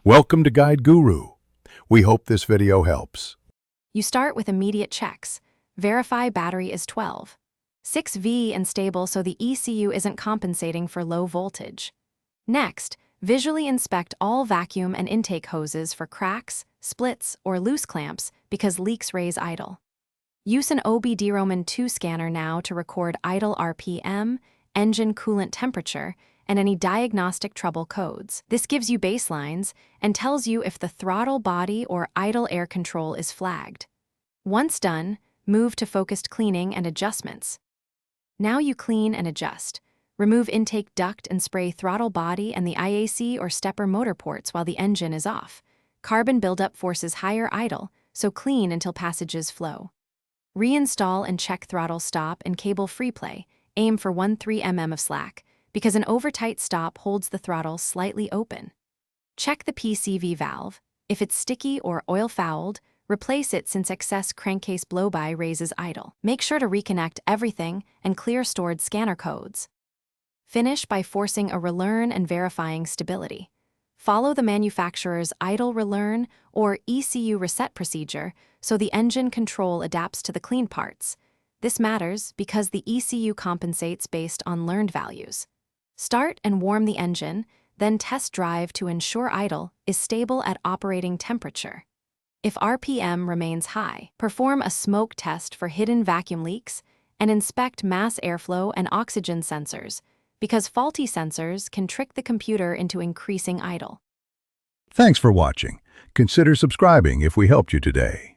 Welcome to Guide Guru. We hope this video helps. You start with immediate checks. Verify battery is 12. 6V and stable so the ECU isn't compensating for low voltage. Next, visually inspect all vacuum and intake hoses for cracks, splits, or loose clamps because leaks raise idle. Use an OBD-Roman 2 scanner now to record idle RPM, engine coolant temperature, and any diagnostic trouble codes. This gives you baselines and tells you if the throttle body or idle air control is flagged. Once done, move to focused cleaning and adjustments. Now you clean and adjust. Remove intake duct and spray throttle body and the IAC or stepper motor ports while the engine is off. Carbon buildup forces higher idle, so clean until passages flow. Reinstall and check throttle stop and cable free play. Aim for 1/3 mm of slack, because an over-tight stop holds the throttle slightly open. Check the PCV valve. If it's sticky or oil-fouled, replace it since excess crankcase blow-by raises idle. Make sure to reconnect everything and clear stored scanner codes. Finish by forcing a relearn and verifying stability. Follow the manufacturer's idle relearn or ECU reset procedure so the engine control adapts to the clean parts. This matters because the ECU compensates based on learned values. Start and warm the engine, then test drive to ensure idle is stable at operating temperature. If RPM remains high, perform a smoke test for hidden vacuum leaks and inspect mass airflow and oxygen sensors, because faulty sensors can trick the computer into increasing idle. Thanks for watching. Consider subscribing if we helped you today.